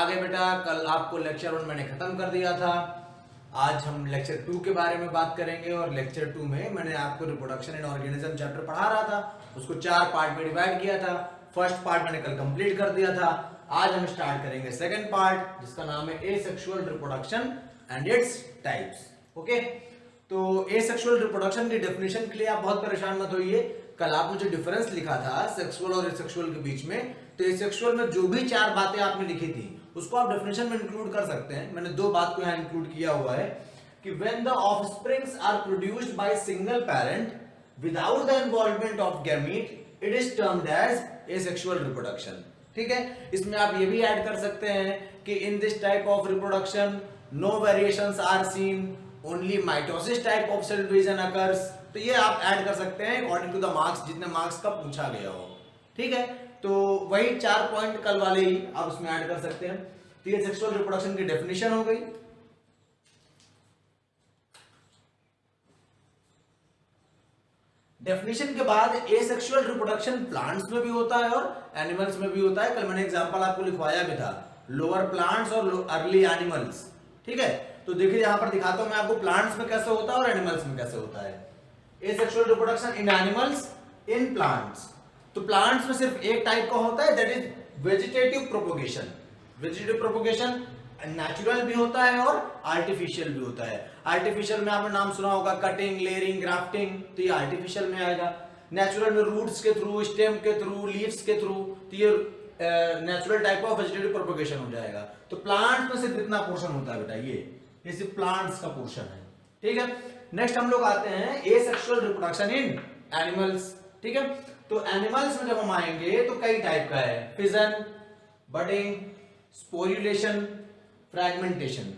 आगे बेटा कल आपको लेक्चर 1 मैंने खत्म कर दिया था। आज हम लेक्चर 2 के बारे में बात करेंगे और लेक्चर 2 में मैंने आपको रिप्रोडक्शन इन ऑर्गेनिज्म चैप्टर पढ़ा रहा था, उसको 4 पार्ट में डिवाइड किया था। फर्स्ट पार्ट मैंने कल कंप्लीट कर दिया था। आज हम स्टार्ट करेंगे सेकंड पार्ट जिसका नाम है asexual reproduction and its types. Okay, तो एसेक्सुअल रिप्रोडक्शन की डेफिनेशन के लिए आप बहुत परेशान मत होइए। कल आपने जो डिफरेंस लिखा था सेक्सुअल और एसेक्सुअल के बीच में, तो एसेक्सुअल में जो भी 4 बातें आपने लिखी थी उसको आप डेफिनेशन में इंक्लूड कर सकते हैं। मैंने 2 बात को यहाँ इंक्लूड किया हुआ है कि when the offsprings are produced by single parent without the involvement of gamete it is termed as asexual reproduction. ठीक है, इसमें आप ये भी ऐड कर सकते हैं कि in this type of reproduction no variations are seen, only mitosis type of cell division occurs. तो ये आप ऐड कर सकते हैं अकॉर्डिंग टू द मार्क्स, जितने मार्क्स का पूछा गया हो। ठीक है, तो वही 4 पॉइंट कल वाले ही आप उसमें ऐड कर सकते हैं। तो ये सेक्सुअल रिप्रोडक्शन की डेफिनेशन हो गई। डेफिनेशन के बाद एसेक्सुअल रिप्रोडक्शन प्लांट्स में भी होता है और एनिमल्स में भी होता है। कल मैंने एग्जांपल आपको लिखवाया भी था, लोअर प्लांट्स और अर्ली एनिमल्स। ठीक है, तो देखिए यहां पर दिखाता हूं मैं आपको प्लांट्स में कैसे होता है और एनिमल्स में कैसे होता है। Asexual reproduction in animals, in plants. तो प्लांट्स में सिर्फ एक टाइप का होता है, that is vegetative propagation. Vegetative propagation natural भी होता है और आर्टिफिशियल भी होता है। आर्टिफिशियल में आपने नाम सुना होगा कटिंग, लेयरिंग, ग्राफ्टिंग, तो ये आर्टिफिशियल में आएगा। नेचुरल में रूट्स के थ्रू, स्टेम के थ्रू, लीव्स के थ्रू, तो ये natural type of vegetative propagation हो जाएगा। तो प्लांट्स में सिर्फ इतना पोर्शन होता है बेटा, ये सिर्फ प्लांट्स का पोर्शन है। ठीक है, नेक्स्ट हम लोग आते हैं एसेक्सुअल रिप्रोडक्शन इन एनिमल्स। ठीक है, तो एनिमल्स में जब हम आएंगे तो कई टाइप का है, फिजन, बडिंग, स्पोरुलेशन, फ्रैगमेंटेशन।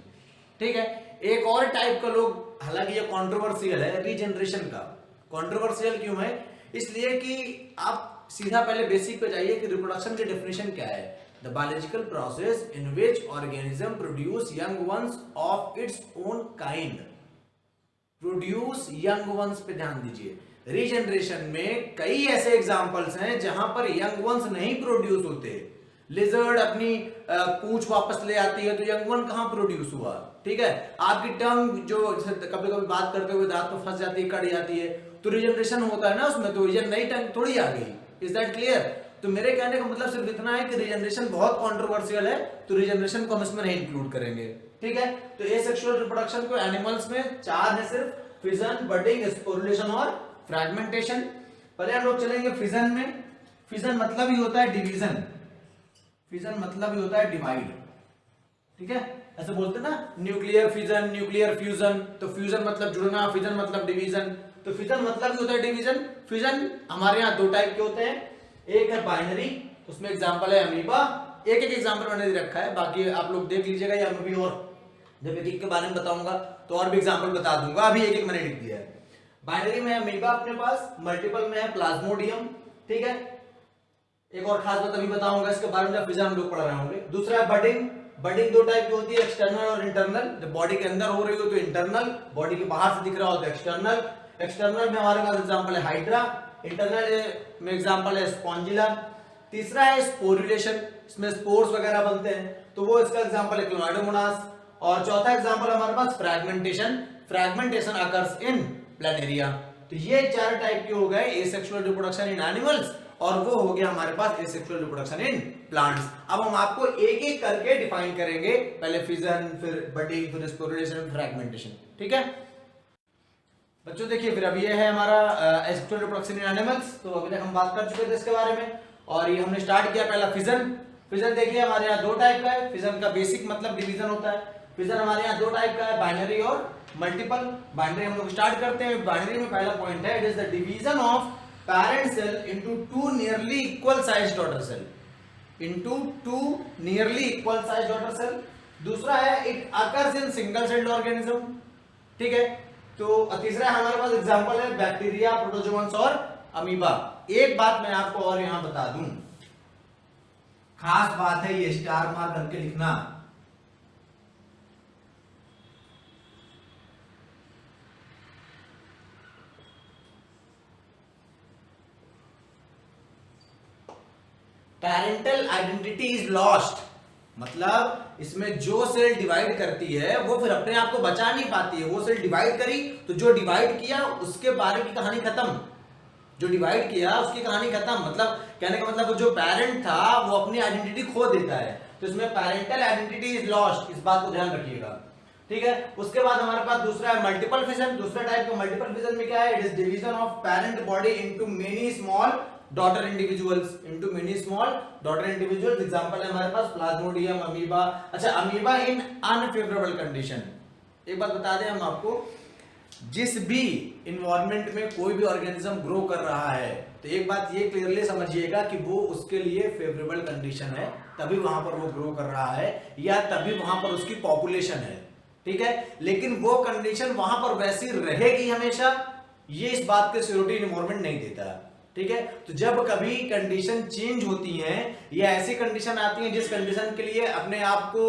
ठीक है, एक और टाइप का लोग, हालांकि ये कंट्रोवर्शियल है, रीजनरेशन का। कंट्रोवर्शियल क्यों है? इसलिए कि आप सीधा पहले बेसिक पे जाइए कि रिप्रोडक्शन की डेफिनेशन क्या है। The biological process in which organism produce young ones of its own kind. Produce young ones पे ध्यान दीजिए। रीजनरेशन में कई ऐसे एग्जांपल्स हैं जहां पर यंग वंस नहीं प्रोड्यूस होते। लिजर्ड अपनी पूंछ वापस ले आती है तो यंग वन कहां प्रोड्यूस हुआ। ठीक है, आपकी टंग जो कभी कभी बात करते हुए दांत में फंस जाती है, कट जाती है, तो रीजनरेशन होता है ना उसमें, तो ये नई टंग थोड़ी आ गई। Is that clear? तो मेरे कहने का मतलब सिर्फ इतना है कि रीजनरेशन बहुत कंट्रोवर्शियल है, तो रीजनरेशन को हम इसमें नहीं इंक्लूड करेंगे। ठीक है, तो एसेक्सुअल रिप्रोडक्शन को एनिमल्स में 4 है सिर्फ, फिजन, बडिंग, स्पोरुलेशन और फ्रैगमेंटेशन। पहले हम लोग चलेंगे फिजन में। फिजन मतलब ही होता है डिवीजन, फिजन मतलब ही होता है डिवाइड। ठीक है, ऐसे बोलते ना न्यूक्लियर फिजन, न्यूक्लियर फ्यूजन। तो फ्यूजन मतलब जुड़ना, फिजन मतलब डिवीजन। तो फिजन मतलब ही होता है डिवीजन। फिजन हमारे यहाँ 2 टाइप के होते हैं, एक है बाइनरी, उसमें एग्जांपल है अमीबा। एक एक एग्जांपल मैंने दे रखा है, बाकी आप लोग देख लीजिएगा, या मैं भी और जब एक एक के बारे में बताऊंगा तो और भी एग्जांपल बता दूंगा। अभी एक एक मैंने लिख दिया है। बाइनरी में है अमीबा अपने पास, मल्टीपल में है प्लाज्मोडियम। ठीक है, एक और खास बात अभी बताऊंगा इसके बारे में जब फिजन हम लोग पढ़ रहे होंगे। दूसरा है बडिंग। बडिंग 2 टाइप की होती है, एक्सटर्नल और इंटरनल। जब बॉडी के अंदर हो रही हो तो इंटरनल, बॉडी के बाहर से दिख रहा हो तो एक्सटर्नल। एक्सटर्नल में हमारे पास एग्जांपल है हाइड्रा, इंटरनल में एग्जांपल है स्पॉन्जिला। तीसरा है स्पोरुलेशन, इसमें स्पोर्स वगैरह बनते हैं, तो वो इसका एग्जांपल है क्लोनाइडोमोनास। और चौथा एग्जांपल हमारे पास fragmentation. Fragmentation occurs in planaria. तो ये 4 टाइप के हो गए एसेक्सुअल रिप्रोडक्शन इन एनिमल्स, और वो हो गया हमारे पास एसेक्सुअल रिप्रोडक्शन इन प्लांट्स। अब हम आपको एक एक करके डिफाइन करेंगे, पहले फिजन, फिर बडिंग, फिर स्पोरुलेशन, फ्रैगमेंटेशन। ठीक है बच्चों, देखिए फिर अब ये है हमारा एसेक्सुअल रिप्रोडक्शन इन एनिमल्स। तो अभी तक हम बात कर चुके थे इसके बारे में, और ये हमने स्टार्ट किया पहला फिजन। फिजन देखिए हमारे यहाँ 2 टाइप का है। फिजन का बेसिक मतलब डिवीजन होता है। फिजन हमारे यहाँ 2 टाइप का है, बाइनरी और मल्टीपल। बाइनरी हम लोग स्टार्ट करते हैं। बाइनरी में पहला पॉइंट है, it is the division of parent cell into 2 nearly equal sized daughter cell, into 2 nearly equal sized daughter cell। दूसरा है it occurs in single celled organism। ठीक है, तो तीसरा हमारे पास एग्जांपल है बैक्टीरिया, प्रोटोजोअन्स और अमीबा। एक बात मैं आपको और यहां बता दूं, खास बात है, ये स्टार मार्क करके लिखना। parental identity is lost मतलब इसमें जो सेल डिवाइड करती है वो फिर अपने आप को बचा नहीं पाती है। वो सेल डिवाइड करी तो जो डिवाइड किया उसके बारे की कहानी खत्म, जो डिवाइड किया उसकी कहानी खत्म। मतलब कहने का मतलब जो पेरेंट था वो अपनी आइडेंटिटी खो देता है, तो इसमें पेरेंटल आइडेंटिटी इज लॉस्ट, इस बात को ध्यान रखिएगा, ठीक है। उसके बाद हमारे पास दूसरा है मल्टीपल फिजन। दूसरा टाइप का मल्टीपल फिजन में क्या है, it is division of parent body into many small daughter individuals, into many small daughter individuals. Example है हमारे पास प्लाज्मोडियम, अमीबा। अच्छा, अमीबा इन अनफेवरेबल कंडीशन। एक बात बता दें हम आपको, जिस भी इन्वायरमेंट में कोई भी ऑर्गेनिज्म ग्रो कर रहा है तो एक बात ये क्लियरली समझिएगा कि वो उसके लिए फेवरेबल कंडीशन है, तभी वहां पर वो ग्रो कर रहा है या तभी वहां पर उसकी पॉपुलेशन है, ठीक है। लेकिन वो कंडीशन वहां पर वैसी रहेगी हमेशा, ये इस बात के श्योरिटी इन्वायरमेंट नहीं देता, ठीक है। तो जब कभी कंडीशन चेंज होती है या ऐसी कंडीशन आती है जिस कंडीशन के लिए अपने आप को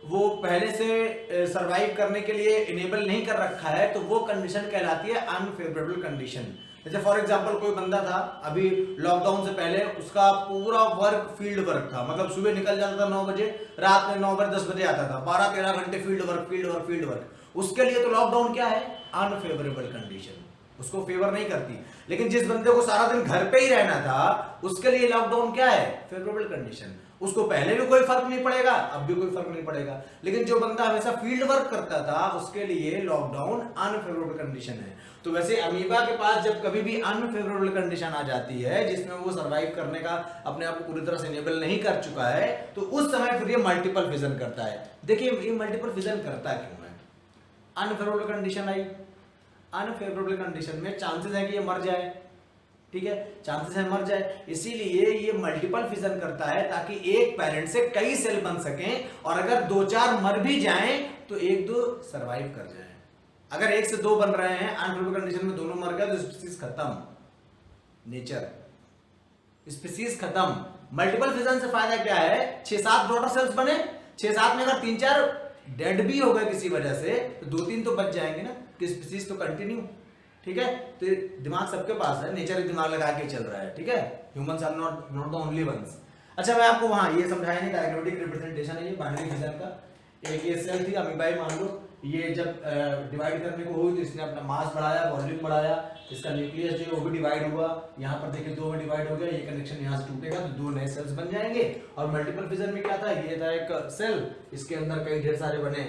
वो पहले से सरवाइव करने के लिए इनेबल नहीं कर रखा है, तो वो कंडीशन कहलाती है अनफेवरेबल कंडीशन। जैसे फॉर एग्जांपल कोई बंदा था अभी लॉकडाउन से पहले, उसका पूरा वर्क फील्ड वर्क था, मतलब सुबह निकल जाता था 9 बजे, रात में 9 बजे 10 बजे आता था, 12-13 घंटे फील्ड वर्क। उसके लिए तो लॉकडाउन क्या है, अनफेवरेबल कंडीशन, उसको फेवर नहीं करती। लेकिन जिस बंदे को सारा दिन घर पे ही रहना था उसके लिए लॉकडाउन क्या है, फेवरेबल कंडीशन। उसको पहले भी कोई फर्क नहीं पड़ेगा, अब भी कोई फर्क नहीं पड़ेगा। लेकिन जो बंदा हमेशा फील्ड वर्क करता था उसके लिए लॉकडाउन अनफेवरेबल कंडीशन है। तो वैसे अमीबा के पास जब कभी भी अनफेवरेबल कंडीशन आ जाती है जिसमें वो सरवाइव करने का अपने आप को पूरी तरह से इनेबल नहीं कर चुका है, तो उस समय फिर ये मल्टीपल फिजन करता है। देखिए ये मल्टीपल फिजन करता क्यों है, अनफेवरेबल कंडीशन आई, अनफेवरेबल कंडीशन में चांसेस है कि ये मर जाए, ठीक है, चांसेस है मर जाए, इसीलिए ये मल्टीपल फिजन करता है ताकि एक पेरेंट से कई सेल बन सकें, और अगर 2-4 मर भी जाएं तो 1-2 सरवाइव कर जाएं। अगर 1 से 2 बन रहे हैं अनफेवरेबल कंडीशन में, दोनों मर गए तो स्पीसीज खत्म, नेचर स्पीसीज खत्म। मल्टीपल फिजन से फायदा क्या है, 6-7 डॉटर सेल्स बने, 6-7 में अगर 3-4 डेड भी हो गए किसी वजह से तो 2-3 तो बच जाएंगे ना, कि स्पीसीज तो कंटिन्यू, ठीक है। तो दिमाग सबके पास है, नेचर दिमाग लगा के चल रहा है, ठीक है, humans are not the only ones. अच्छा, मैं आपको वहां ये समझाया नहीं, डायग्रामेटिक रिप्रेजेंटेशन है ये बाइनरी फिजन का। एक ये सेल थी अमीबाई मान लो, ये जब डिवाइड करने को हुई तो इसने अपना मास बढ़ाया, वॉल्यूम बढ़ाया, इसका न्यूक्लियस जो है वो भी डिवाइड हुआ, यहाँ पर देखिए 2 में डिवाइड हो गया, ये कनेक्शन यहाँ से टूटेगा तो 2 नए सेल्स बन जाएंगे। और मल्टीपल फिजन में क्या था, ये था एक सेल, इसके अंदर कई ढेर सारे बने,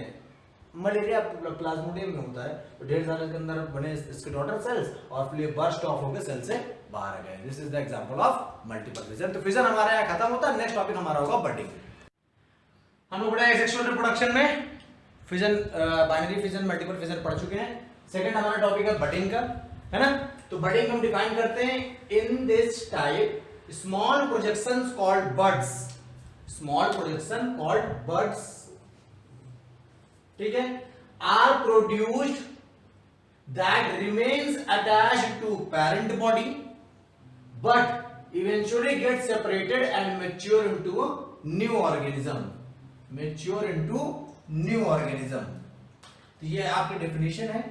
मलेरिया प्लाज्मोडियम में होता है, तो ढेर सारे के अंदर बने इसके डॉटर सेल्स और फिर ये बर्स्ट ऑफ होकर सेल से बाहर आ गए। This is the example of multiple fission. तो फिजन हमारा यहाँ खत्म होता है, नेक्स्ट टॉपिक हमारा होगा बडिंग। हम लोग पढ़ा सेक्सुअल रिप्रोडक्शन में fission, binary fission, multiple fission पढ़ चुके हैं। सेकंड हमारा टॉपिक है बडिंग का, है ना। तो बडिंग हम डिफाइन करते हैं, in this type small projections called buds, small projection called buds, ठीक है, are produced that remains attached to parent body but eventually get separated and mature into new organism, mature into new organism. तो ये आपकी definition है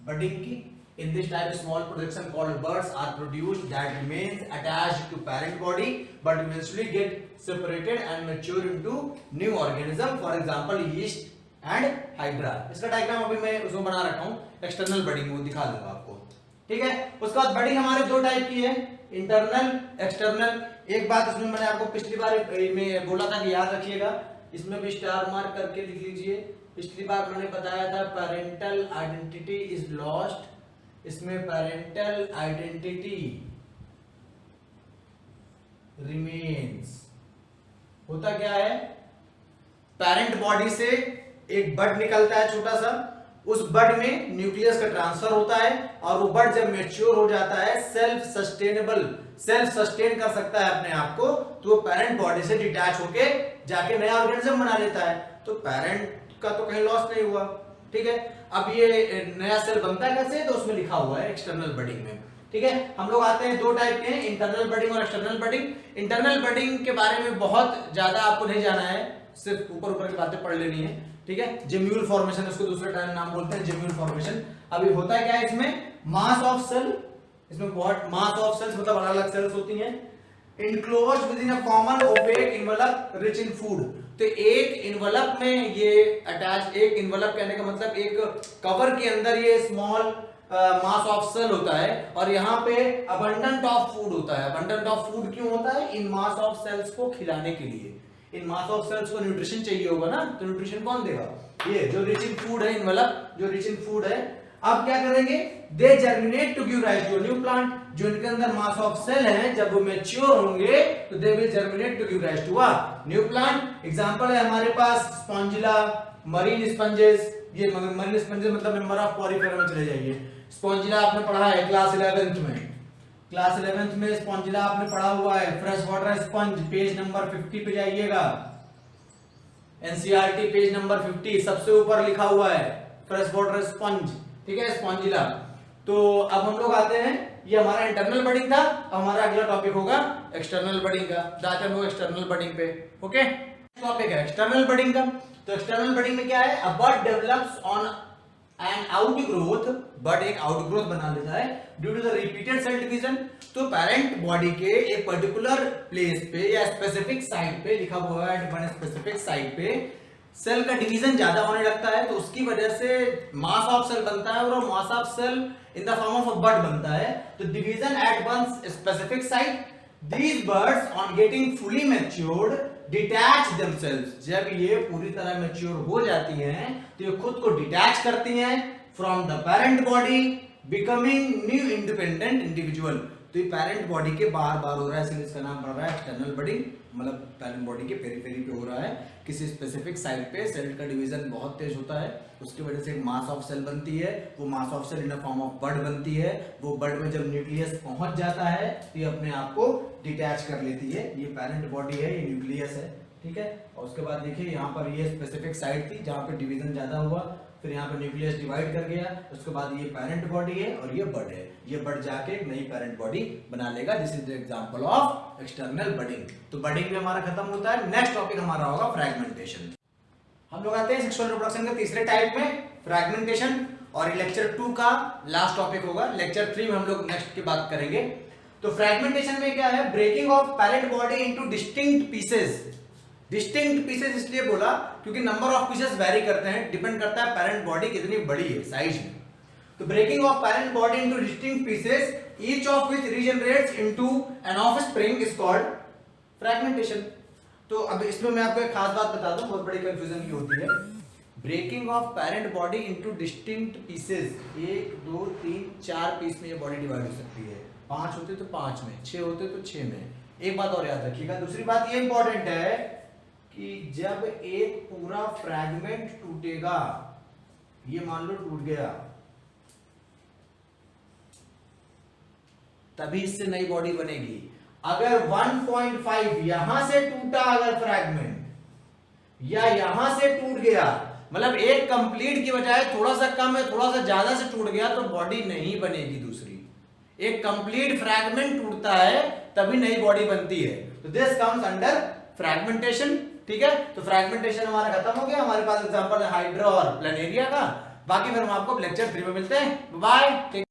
budding की। In this type, small projection called buds are produced that remains attached to parent body, but eventually get separated and mature into new organism. For example, yeast and hydra. इसका diagram अभी मैं उसमें बना रखा हूँ, external budding वो दिखा दूंगा आपको, ठीक है। उसके बाद बडिंग हमारे 2 टाइप की है, इंटरनल, एक्सटर्नल। एक बात इसमें मैंने आपको पिछली बार में बोला था कि याद रखिएगा, इसमें भी स्टार मार्क करके लिख लीजिए। पिछली बार मैंने बताया था पेरेंटल आइडेंटिटी इज लॉस्ट, इसमें पेरेंटल आइडेंटिटी रिमेन्स। होता क्या है, पेरेंट बॉडी से एक बड निकलता है छोटा सा, उस बड में न्यूक्लियस का ट्रांसफर होता है और वो बड जब मैच्योर हो जाता है, सेल्फ सस्टेनेबल, सेल्फ सस्टेन कर सकता है अपने आप को, तो वो पेरेंट बॉडी से डिटैच होके जाके नया ऑर्गेनिज्म बना लेता है। तो पेरेंट का तो कहीं लॉस नहीं हुआ, ठीक है। अब ये नया सेल बनता है कैसे, तो उसमें लिखा हुआ है एक्सटर्नल बडिंग में, ठीक है। हम लोग आते हैं 2 टाइप के हैं, इंटरनल बडिंग और एक्सटर्नल बडिंग। इंटरनल बडिंग के बारे में बहुत ज्यादा आपको नहीं जाना है, सिर्फ ऊपर ऊपर की बातें पढ़ लेनी है, ठीक है। जेम्यूल फॉर्मेशन इसको दूसरे टाइम नाम बोलते हैं, जेम्यूल फॉर्मेशन। अभी होता क्या है इसमें, मास ऑफ सेल, इसमें बहुत मास ऑफ सेल्स मतलब अलग अलग सेल्स होती हैं, enclose within a common opaque envelope rich in food. तो एक इन्वेलप में ये अटैच, एक इन्वेलप कहने का मतलब एक कवर के अंदर ये स्मॉल मास ऑफ सेल होता है और यहाँ पे अबंडेंट ऑफ फूड होता है। अबंडेंट ऑफ फूड क्यों होता है? इन मास ऑफ सेल्स को खिलाने के लिए। इन मास ऑफ सेल्स को न्यूट्रिशन चाहिए होगा ना, तो न्यूट्रिशन कौन देगा? ये जो रिच इन फूड है, इन्वेलप जो रिच इन फूड है। अब क्या करेंगे? They germinate to give rise to new plant. जो इनके अंदर मास ऑफ सेल है, जब वो मैच्योर होंगे तो they will germinate to give rise to a new plant. Example है हमारे पास स्पॉन्जिला, मरीन स्पंजेस। ये मरीन स्पंजेस मतलब मेंबर ऑफ पॉरीफेरा में चले जाइए। स्पॉन्जिला आपने पढ़ा है क्लास 11th में। क्लास 11th में स्पॉन्जिला आपने पढ़ा हुआ है। Fresh water sponge, page number 50 पे जाइएगा। एनसीईआरटी पेज नंबर 50 सबसे ऊपर लिखा हुआ है फ्रेश वाटर स्पंज, ठीक है, स्पॉन्जिला। तो अब हम लोग आते हैं, ये हमारा इंटरनल बडिंग था। अब हमारा अगला टॉपिक होगा एक्सटर्नल बडिंग का। जाते हैं हम लोग एक्सटर्नल बडिंग पे। ओके, टॉपिक है एक्सटर्नल बडिंग का। तो एक्सटर्नल बडिंग में क्या है? A bud develops on an outgrowth, bud एक आउटग्रोथ बना लेता है due to the repeated cell division. तो पेरेंट बॉडी के एक पर्टिकुलर प्लेस पे या स्पेसिफिक साइट पे, लिखा हुआ है एट वन स्पेसिफिक साइट पे सेल का डिवीजन ज्यादा होने लगता है, तो उसकी वजह से मास ऑफ सेल बनता है और mass of cell in the form of a bud बनता है। तो division at one specific site, these birds on getting fully matured detach themselves। जब ये पूरी तरह मैच्योर हो जाती हैं तो ये खुद को डिटैच करती हैं from the parent body, becoming new independent individual. तो ये पेरेंट बॉडी के बार बार हो रहा है, इसलिए इसका नाम पड़ रहा है एक्सटर्नल बडिंग। मतलब पेरेंट बॉडी के पेरिफेरी पे हो रहा है, किसी स्पेसिफिक साइट पे सेल का डिवीजन बहुत तेज होता है, उसकी वजह से एक मास ऑफ सेल बनती है। वो mass of cell in the form of bud बनती है। वो बड में जब न्यूक्लियस पहुंच जाता है तो ये अपने आप को डिटैच कर लेती है। ये पेरेंट बॉडी है, ये न्यूक्लियस है, ठीक है। और उसके बाद देखिए यहाँ पर ये स्पेसिफिक साइट थी जहाँ पे डिवीजन ज्यादा हुआ, फिर यहाँ पे न्यूक्लियस डिवाइड कर गया। उसके बाद ये पेरेंट बॉडी है और ये बड है। ये बड जाके एक नई पेरेंट बॉडी बना लेगा। This is the example of external budding. तो बडिंग में हमारा खत्म होता है। नेक्स्ट टॉपिक हमारा होगा फ्रैगमेंटेशन। हम लोग आते हैं सेक्सुअल रिप्रोडक्शन के तीसरे टाइप में, फ्रैगमेंटेशन। और लेक्चर 2 का लास्ट टॉपिक होगा। लेक्चर 3 में हम लोग नेक्स्ट की बात करेंगे। तो फ्रैगमेंटेशन में क्या है? Breaking off parent body into distinct pieces. Distinct pieces इसलिए बोला क्योंकि नंबर ऑफ पीसेस वेरी करते हैं, डिपेंड करता है पेरेंट बॉडी कितनी बड़ी है साइज में। तो breaking off parent body into distinct pieces, each of which regenerates into an offspring is called fragmentation. तो अब इसमें मैं आपको एक खास बात बता दूं, बहुत बड़ी कंफ्यूजन की होती है। Breaking off parent body into distinct pieces, 1 2 3 4 piece में ये बॉडी डिवाइड हो सकती है। 5 होते तो 5 में, 6 होते तो 6 में। एक बात और याद रखिएगा। दूसरी बात ये इंपॉर्टेंट है कि जब एक पूरा फ्रैगमेंट टूटेगा, ये मान लो टूट गया, तभी इससे नई बॉडी बनेगी। अगर 1.5 यहां से टूटा अगर फ्रैगमेंट, या यहां से टूट गया, मतलब एक कंप्लीट की बजाय थोड़ा सा कम है, थोड़ा सा ज्यादा से टूट गया, तो बॉडी नहीं बनेगी दूसरी। एक कंप्लीट फ्रैगमेंट टूटता है तभी नई बॉडी बनती है। तो दिस कम्स अंडर फ्रैगमेंटेशन, ठीक है। तो फ्रैगमेंटेशन हमारा खत्म हो गया। हमारे पास एग्जांपल है हाइड्रा और प्लानेरिया का। बाकी फिर हम आपको लेक्चर 3 में मिलते हैं। बाय।